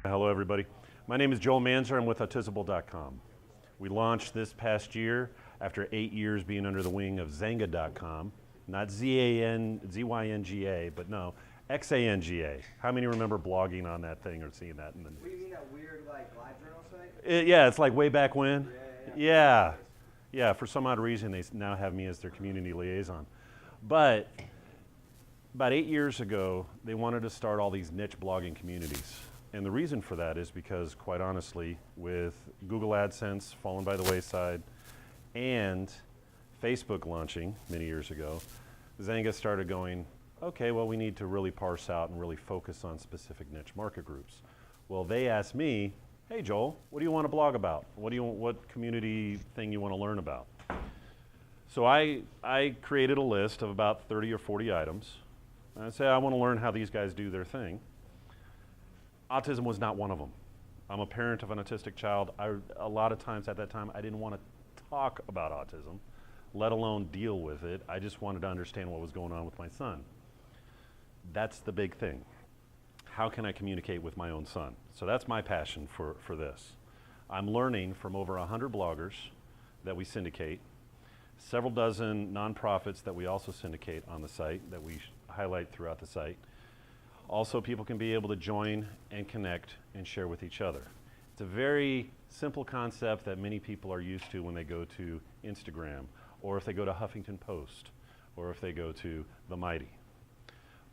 Hello everybody. My name is Joel Manzer. I'm with Autisble.com. We launched this past year after 8 years being under the wing of Zynga.com. Not Z-A-N-Z-Y-N-G-A, but no, X-A-N-G-A. How many remember blogging on that thing or seeing that in the news? What do you mean, that weird live journal site? Yeah, it's like way back when. Yeah. Yeah, for some odd reason they now have me as their community liaison. But about 8 years ago, they wanted to start all these niche blogging communities. And the reason for that is because, quite honestly, with Google AdSense falling by the wayside and Facebook launching many years ago, Zynga started going, okay, well, we need to really parse out and really focus on specific niche market groups. Well, they asked me, hey, Joel, what do you want to blog about? What community thing you want to learn about? So I created a list of about 30 or 40 items. And I said, I want to learn how these guys do their thing. Autism was not one of them. I'm a parent of an autistic child. A lot of times at that time, I didn't want to talk about autism, let alone deal with it. I just wanted to understand what was going on with my son. That's the big thing. How can I communicate with my own son? So that's my passion for this. I'm learning from over 100 bloggers that we syndicate, several dozen nonprofits that we also syndicate on the site, that we highlight throughout the site. Also, people can be able to join and connect and share with each other. It's a very simple concept that many people are used to when they go to Instagram, or if they go to Huffington Post, or if they go to The Mighty.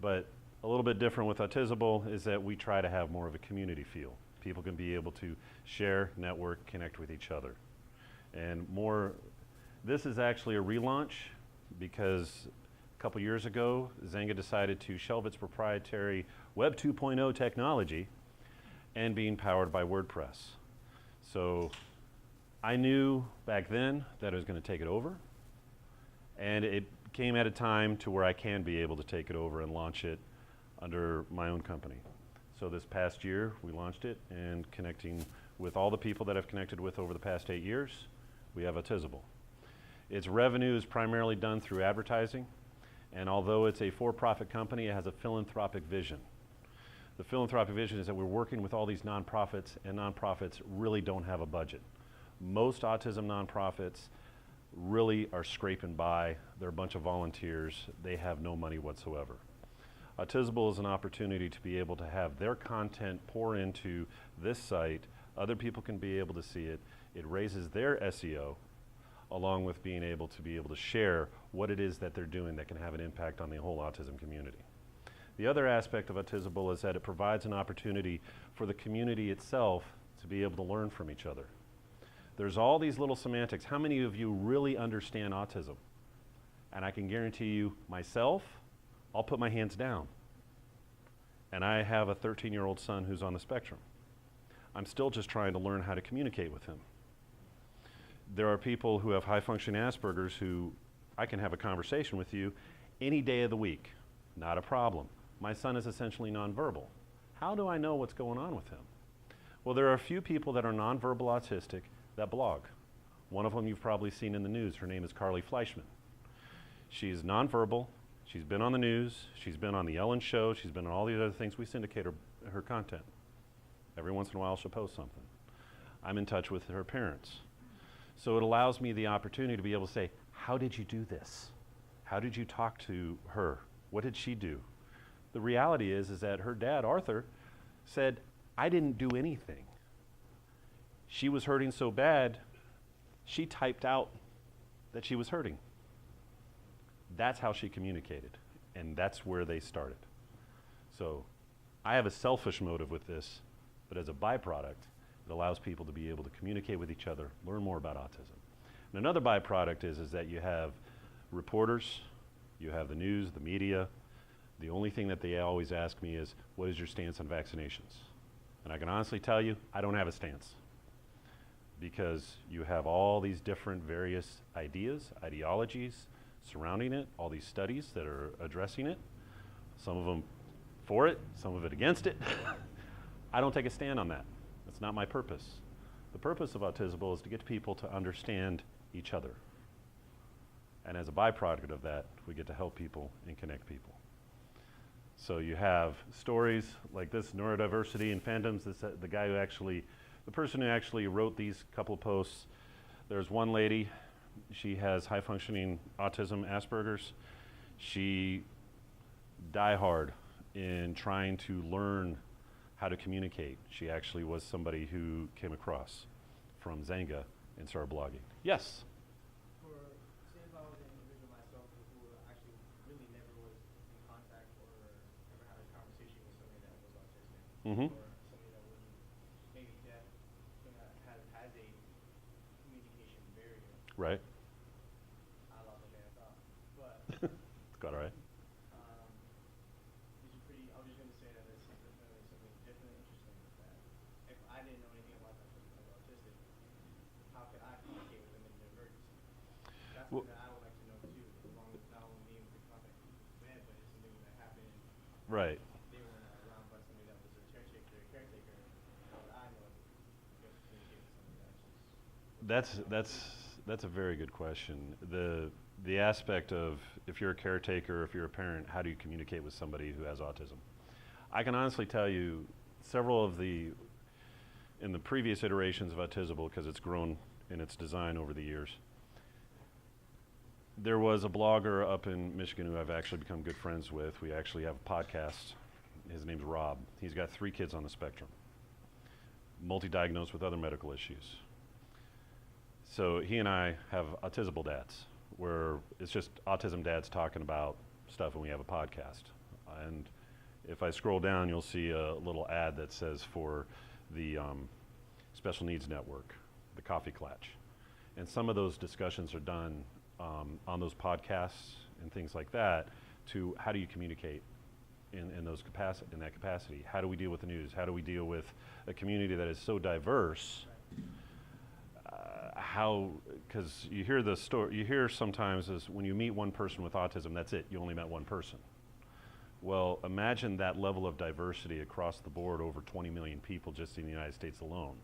But a little bit different with Autisble is that we try to have more of a community feel. People can be able to share, network, connect with each other. And more, this is actually a relaunch because a couple years ago, Zynga decided to shelve its proprietary Web 2.0 technology and being powered by WordPress. So I knew back then that it was going to take it over, and it came at a time to where I can be able to take it over and launch it under my own company. So this past year, we launched it, and connecting with all the people that I've connected with over the past 8 years, we have Autisble. Its revenue is primarily done through advertising. And although it's a for-profit company, it has a philanthropic vision. The philanthropic vision is that we're working with all these nonprofits, and nonprofits really don't have a budget. Most autism nonprofits really are scraping by. They're a bunch of volunteers. They have no money whatsoever. Autisble is an opportunity to be able to have their content pour into this site. Other people can be able to see it. It raises their SEO, along with being able to share what it is that they're doing that can have an impact on the whole autism community. The other aspect of Autisble is that it provides an opportunity for the community itself to be able to learn from each other. There's all these little semantics. How many of you really understand autism? And I can guarantee you, myself, I'll put my hands down. And I have a 13-year-old son who's on the spectrum. I'm still just trying to learn how to communicate with him. There are people who have high-functioning Asperger's who I can have a conversation with you any day of the week. Not a problem. My son is essentially nonverbal. How do I know what's going on with him? Well, there are a few people that are nonverbal autistic that blog. One of them you've probably seen in the news. Her name is Carly Fleischman. She's nonverbal. She's been on the news. She's been on the Ellen Show. She's been on all the other things. We syndicate her content. Every once in a while she'll post something. I'm in touch with her parents. So it allows me the opportunity to be able to say, how did you do this? How did you talk to her? What did she do? The reality is that her dad, Arthur, said, I didn't do anything. She was hurting so bad, she typed out that she was hurting. That's how she communicated, and that's where they started. So I have a selfish motive with this, but as a byproduct, it allows people to be able to communicate with each other, learn more about autism. And another byproduct is that you have reporters, you have the news, the media. The only thing that they always ask me is, what is your stance on vaccinations? And I can honestly tell you, I don't have a stance. Because you have all these different various ideas, ideologies surrounding it, all these studies that are addressing it. Some of them for it, some of it against it. I don't take a stand on that. That's not my purpose. The purpose of Autisble is to get people to understand each other. And as a byproduct of that, we get to help people and connect people. So you have stories like this, neurodiversity and phantoms. This, the guy who actually, the person who actually wrote these couple of posts. There's one lady, she has high functioning autism, Asperger's. She died hard in trying to learn how to communicate. She actually was somebody who came across from Zanga and started blogging. Yes? For, say if I was an individual myself who actually really never was in contact or ever had a conversation with somebody that was autistic, Mm-hmm. or somebody that was maybe deaf, has a communication barrier. Right. I lost my train of thought. But Got it right. these are pretty, I was just going to say that this is definitely something different and interesting that if I didn't know anything about that person that was autistic, how could I communicate with them in an emergency? That's Well, something that I would like to know too, along with not only being able to contact people who bad, but it's something that happened, right. they weren't around by somebody that was a caretaker, how would I know to be able to communicate with somebody that's just That's a very good question. The aspect of if you're a caretaker, if you're a parent, how do you communicate with somebody who has autism? I can honestly tell you several of in the previous iterations of Autisble, because it's grown in its design over the years, there was a blogger up in Michigan who I've actually become good friends with. We actually have a podcast. His name's Rob. He's got 3 kids on the spectrum, multi-diagnosed with other medical issues. So he and I have Autisble Dads, where it's just autism dads talking about stuff, and we have a podcast. And if I scroll down, you'll see a little ad that says for the Special Needs Network, the Coffee Klatch. And some of those discussions are done on those podcasts and things like that to how do you communicate in that capacity? How do we deal with the news? How do we deal with a community that is so diverse? Because you hear the story, you hear sometimes is when you meet one person with autism, that's it, you only met one person. Well, imagine that level of diversity across the board, over 20 million people just in the United States alone.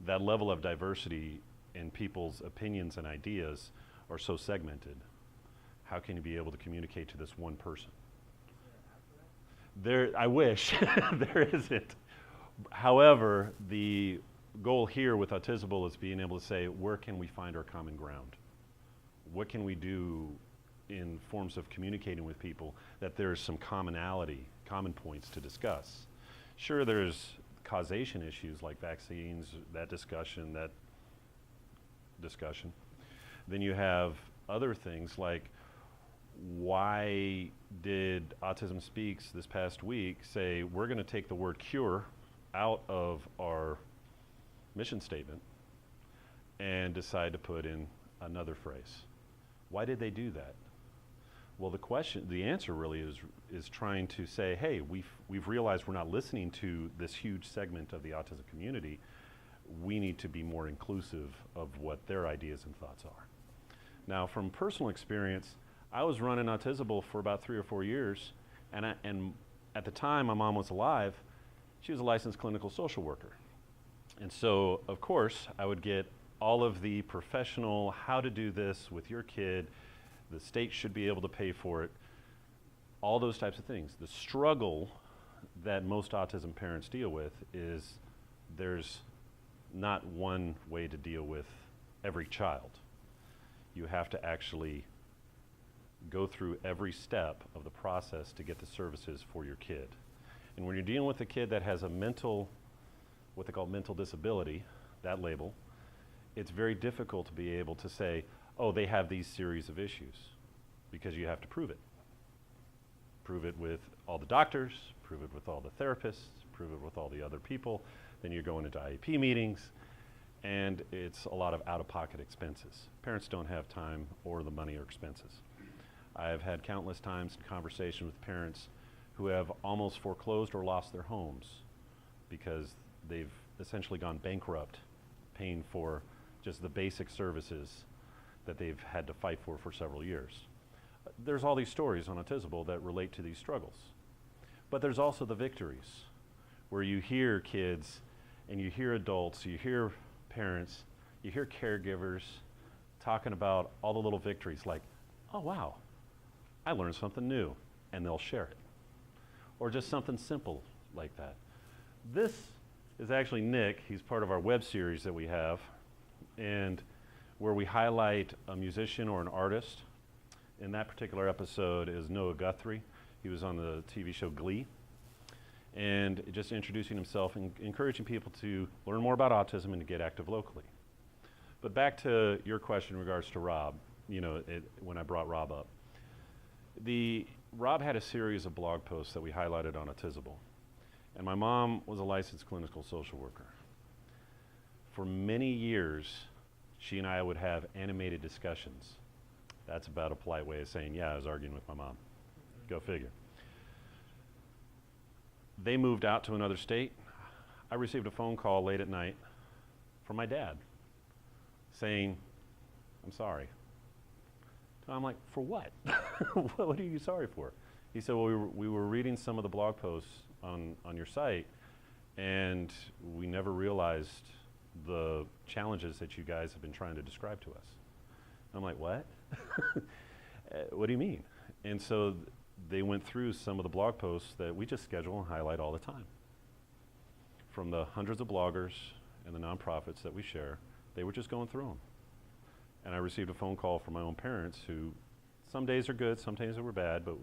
That level of diversity in people's opinions and ideas are so segmented. How can you be able to communicate to this one person? I wish, there isn't. However, the goal here with Autisble is being able to say, where can we find our common ground? What can we do in forms of communicating with people that there's some commonality, common points to discuss? Sure, there's causation issues like vaccines, that discussion. Then you have other things like, why did Autism Speaks this past week say we're going to take the word cure out of our mission statement and decide to put in another phrase? Why did they do that? Well, the answer really is trying to say, hey, we've realized we're not listening to this huge segment of the autism community. We need to be more inclusive of what their ideas and thoughts are. Now, from personal experience, I was running Autisble for about 3 or 4 years, and at the time my mom was alive, she was a licensed clinical social worker. And so, of course, I would get all of the professional, how to do this with your kid, the state should be able to pay for it, all those types of things. The struggle that most autism parents deal with is there's not one way to deal with every child. You have to actually go through every step of the process to get the services for your kid. And when you're dealing with a kid that has a what they call mental disability, that label, it's very difficult to be able to say, oh, they have these series of issues, because you have to prove it. Prove it with all the doctors, prove it with all the therapists, prove it with all the other people. Then you're going into IEP meetings, and it's a lot of out-of-pocket expenses. Parents don't have time or the money or expenses. I have had countless times in conversation with parents who have almost foreclosed or lost their homes because they've essentially gone bankrupt paying for just the basic services that they've had to fight for several years. There's all these stories on Autisble that relate to these struggles. But there's also the victories, where you hear kids and you hear adults, you hear parents, you hear caregivers talking about all the little victories like, oh wow, I learned something new, and they'll share it. or just something simple like that. This is actually Nick. He's part of our web series that we have, and where we highlight a musician or an artist. In that particular episode is Noah Guthrie. He was on the TV show Glee, and just introducing himself and encouraging people to learn more about autism and to get active locally. But back to your question in regards to Rob, when I brought Rob up. Rob had a series of blog posts that we highlighted on Autisble, and my mom was a licensed clinical social worker. For many years, she and I would have animated discussions. That's about a polite way of saying, yeah, I was arguing with my mom. Go figure. They moved out to another state. I received a phone call late at night from my dad saying, I'm sorry. So I'm like, for what? What are you sorry for? He said, well, we were reading some of the blog posts on your site, and we never realized the challenges that you guys have been trying to describe to us. I'm like, what? What do you mean? And so they went through some of the blog posts that we just schedule and highlight all the time. From the hundreds of bloggers and the nonprofits that we share, they were just going through them. And I received a phone call from my own parents who, some days are good, some days they were bad, but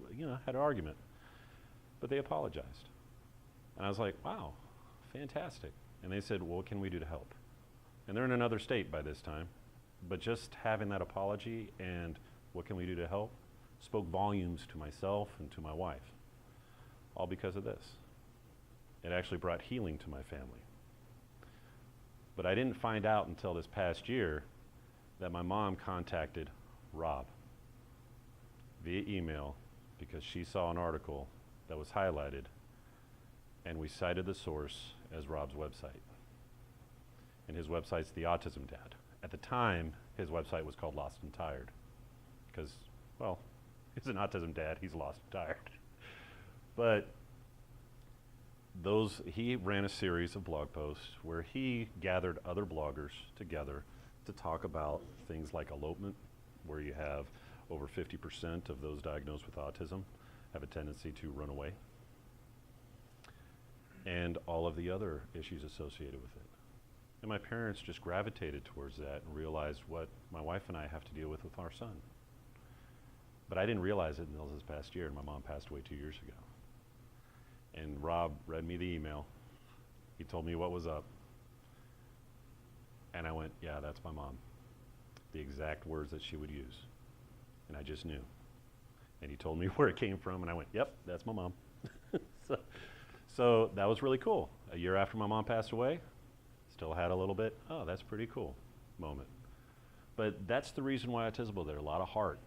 had an argument. But they apologized. And I was like, wow, fantastic. And they said, well, what can we do to help? And they're in another state by this time. But just having that apology and what can we do to help spoke volumes to myself and to my wife, all because of this. It actually brought healing to my family. But I didn't find out until this past year that my mom contacted Rob via email because she saw an article that was highlighted, and we cited the source as Rob's website. And his website's The Autism Dad. At the time, his website was called Lost and Tired because, well, he's an autism dad, he's lost and tired. But he ran a series of blog posts where he gathered other bloggers together to talk about things like elopement, where you have over 50% of those diagnosed with autism have a tendency to run away, and all of the other issues associated with it. And my parents just gravitated towards that and realized what my wife and I have to deal with our son. But I didn't realize it until this past year, and my mom passed away 2 years ago. And Rob read me the email. He told me what was up. And I went, yeah, that's my mom. The exact words that she would use. And I just knew. And he told me where it came from, and I went, yep, that's my mom. So that was really cool. A year after my mom passed away, still had a little bit, oh, that's pretty cool moment. But that's the reason why Autisble, there's a lot of heart.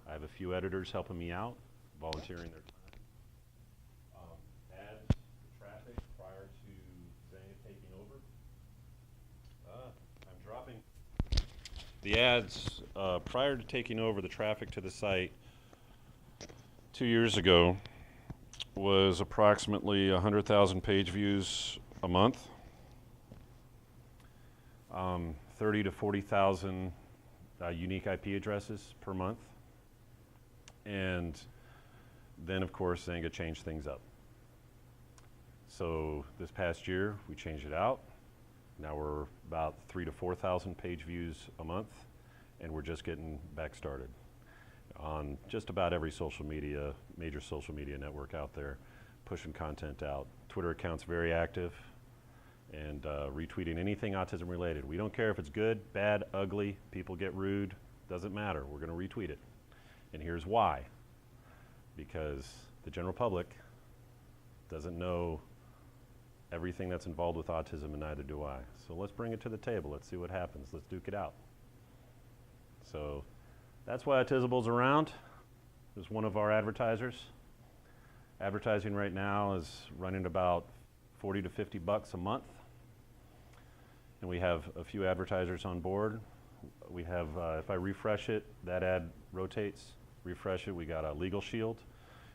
I have a few editors helping me out, volunteering their time. Ads, traffic prior to Zane taking over. I'm dropping. The ads prior to taking over the traffic to the site 2 years ago was approximately 100,000 page views a month. 30 to 40,000 unique IP addresses per month. And then, of course, Zanga changed things up. So this past year, we changed it out. Now we're about 3 to 4,000 page views a month, and we're just getting back started on just about every major social media network out there, pushing content out. Twitter account's very active, and retweeting anything autism related. We don't care if it's good, bad, ugly, people get rude, doesn't matter. We're gonna retweet it. And here's why. Because the general public doesn't know everything that's involved with autism, and neither do I. So let's bring it to the table. Let's see what happens. Let's duke it out. So that's why Autisble's around. It's one of our advertisers. Advertising right now is running about 40 to 50 bucks a month. And we have a few advertisers on board. We have, if I refresh it, that ad rotates. Refresh it, we got a Legal Shield.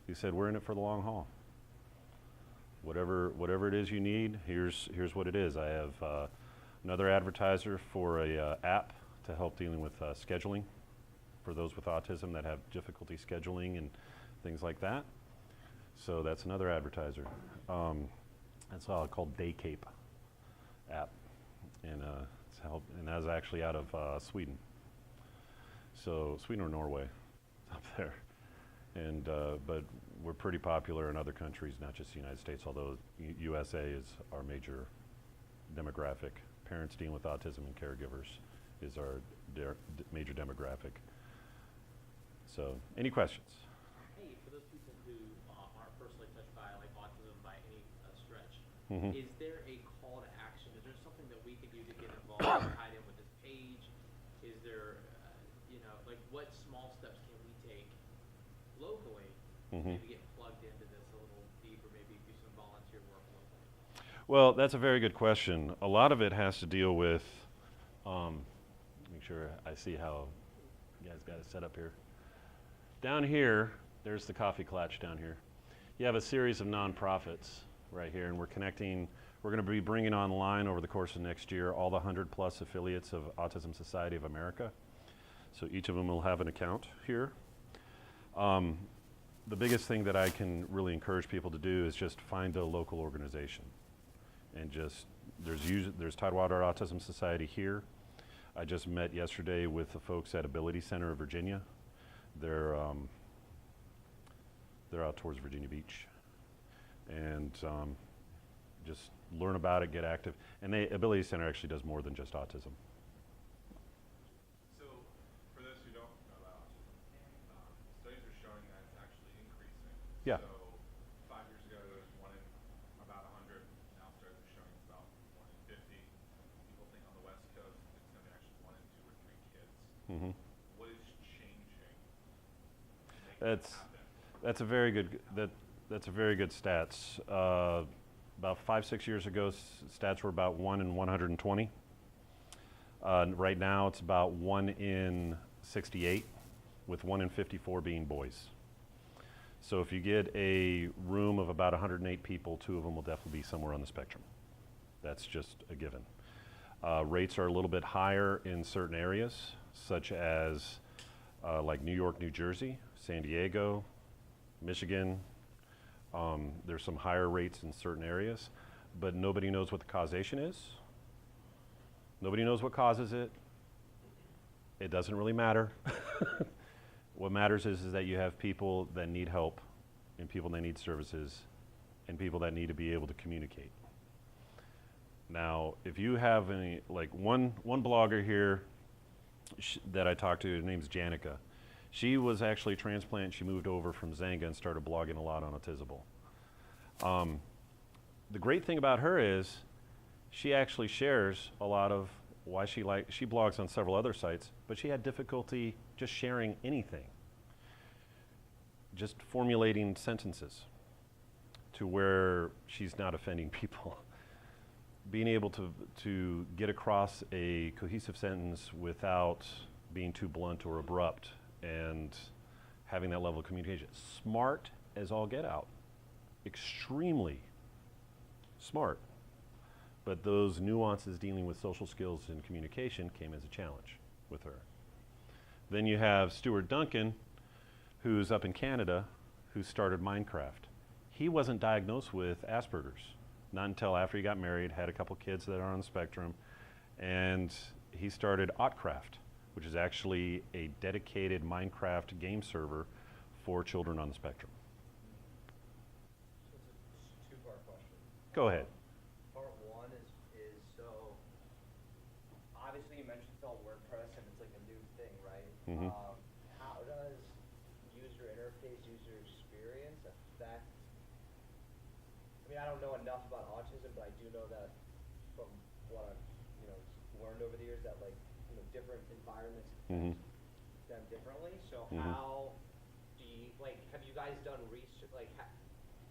He said, we're in it for the long haul. Whatever it is you need, here's what it is. I have another advertiser for a app to help dealing with scheduling for those with autism that have difficulty scheduling and things like that. So that's another advertiser. That's called Daycape app, and and that's actually out of Sweden. So Sweden or Norway, up there, and but we're pretty popular in other countries, not just the United States. Although USA is our major demographic. Parents dealing with autism and caregivers is our major demographic. So, any questions? Hey, for those people who aren't personally touched by like autism by any stretch, Mhm. is there a call to action? Is there something that we can do to get involved, tied in with this page? Is there, like what small steps can we take locally to Mhm. maybe get plugged into this a little deeper, maybe do some volunteer work locally? Well, that's a very good question. A lot of it has to deal with, make sure I see how you guys got it set up here. Down here, there's the coffee clutch down here. You have a series of nonprofits right here, and we're going to be bringing online over the course of next year all the 100+ affiliates of Autism Society of America. So each of them will have an account here. The biggest thing that I can really encourage people to do is just find a local organization. And there's Tidewater Autism Society here. I just met yesterday with the folks at Ability Center of Virginia. They're out towards Virginia Beach, and just learn about it, get active. And Ability Center actually does more than just autism. So, for those who don't know about autism, studies are showing that it's actually increasing. Yeah. So, 5 years ago, there was one in about 100. Now studies are showing it's about 1 in 50. People think on the West Coast it's going to be actually 1 in 2 or 3 kids. Mm-hmm. What is changing to make That's that happen? that's a very good stats. About 5-6 years ago, stats were about 1 in 120. Right now, it's about 1 in 68, with 1 in 54 being boys. So if you get a room of about 108 people, 2 of them will definitely be somewhere on the spectrum. That's just a given. Rates are a little bit higher in certain areas, such as like New York, New Jersey, San Diego, Michigan. There's some higher rates in certain areas, but nobody knows what the causation is. Nobody knows what causes it. It doesn't really matter. What matters is that you have people that need help, and people that need services, and people that need to be able to communicate. Now, if you have any, like one blogger here that I talked to, her name's Janica. She was actually a transplant. She moved over from Zanga and started blogging a lot on Autisble. The great thing about her is she actually shares a lot of why she blogs on several other sites, but she had difficulty just sharing anything, just formulating sentences to where she's not offending people. Being able to get across a cohesive sentence without being too blunt or abrupt, and having that level of communication. Smart as all get out. Extremely smart. But those nuances dealing with social skills and communication came as a challenge with her. Then you have Stuart Duncan, who's up in Canada, who started Minecraft. He wasn't diagnosed with Asperger's, not until after he got married, had a couple kids that are on the spectrum, and he started Autcraft, which is actually a dedicated Minecraft game server for children on the spectrum. So it's a two-part question. Go ahead. Part one is so obviously you mentioned it's all WordPress and it's like a new thing, right? Mhm. How does user interface, user experience affect? I mean, I don't know enough about autism, but I do know that from what I've learned over the years that like different environments Mhm. affect them differently. So Mhm. how do you have you guys done research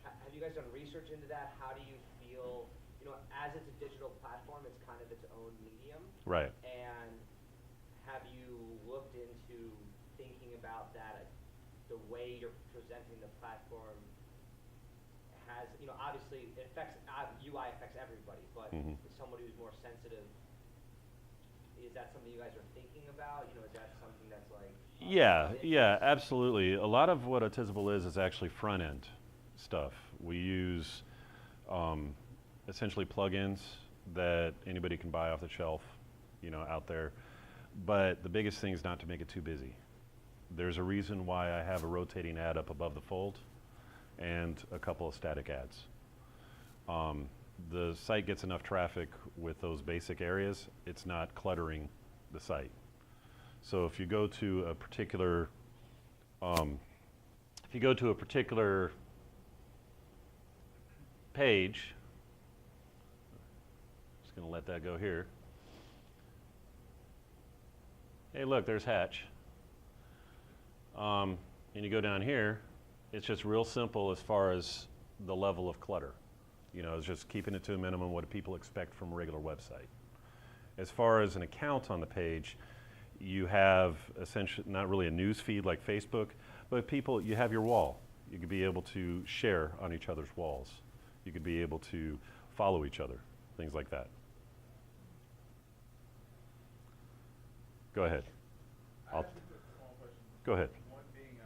have you guys done research into that? How do you feel, as it's a digital platform, it's kind of its own medium. Right. And have you looked into thinking about that, the way you're presenting the platform has, obviously it affects, UI affects everybody, but Mhm. as somebody who's more sensitive, is that something you guys are thinking about? Is that something that's like? Yeah, absolutely. A lot of what Autisble is actually front end. stuff. We use essentially plugins that anybody can buy off the shelf, you know, out there. But the biggest thing is not to make it too busy. There's a reason why I have a rotating ad up above the fold and a couple of static ads. The site gets enough traffic with those basic areas, it's not cluttering the site. So if you go to a particular, page, just gonna let that go here. Hey, look, there's Hatch. And you go down here, it's just real simple as far as the level of clutter. You know, it's just keeping it to a minimum, what people expect from a regular website. As far as an account on the page, you have essentially not really a news feed like Facebook, but people, you have your wall. You could be able to share on each other's walls. You could be able to follow each other, things like that. Go ahead. I have two quick small questions. Go ahead. One being, do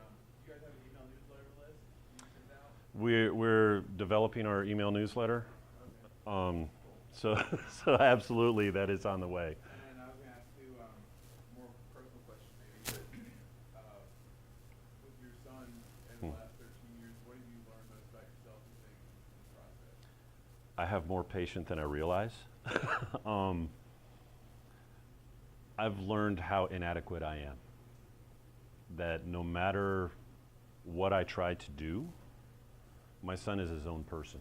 you guys have an email newsletter list you send out? We're developing our email newsletter. So absolutely, that is on the way. And then I was going to ask two more personal questions maybe. But, with your son in the last 13 years, what have you learned most about yourself and things in the process? I have more patience than I realize. I've learned how inadequate I am. That no matter what I try to do, my son is his own person.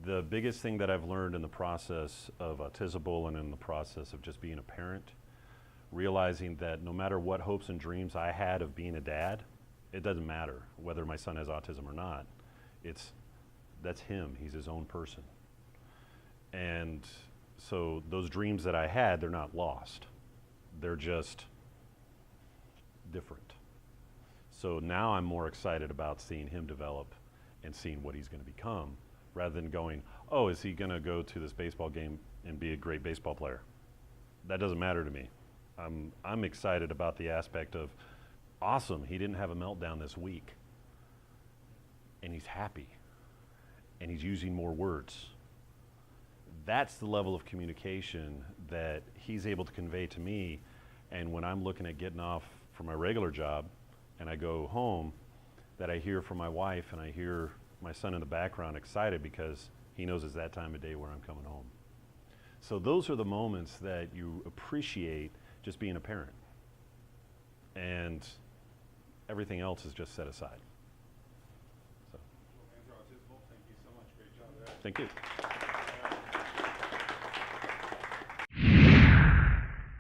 The biggest thing that I've learned in the process of Autisble and in the process of just being a parent, realizing that no matter what hopes and dreams I had of being a dad, it doesn't matter whether my son has autism or not. That's him, he's his own person. And so those dreams that I had, they're not lost. They're just different. So now I'm more excited about seeing him develop and seeing what he's going to become, rather than going, oh, is he going to go to this baseball game and be a great baseball player? That doesn't matter to me. I'm excited about the aspect of, awesome, he didn't have a meltdown this week. And he's happy. And he's using more words. That's the level of communication that he's able to convey to me. And when I'm looking at getting off from my regular job and I go home, that I hear from my wife and I hear my son in the background excited because he knows it's that time of day where I'm coming home. So those are the moments that you appreciate just being a parent. And everything else is just set aside. So. Andrew Autisble, thank you so much. Great job there. Thank you.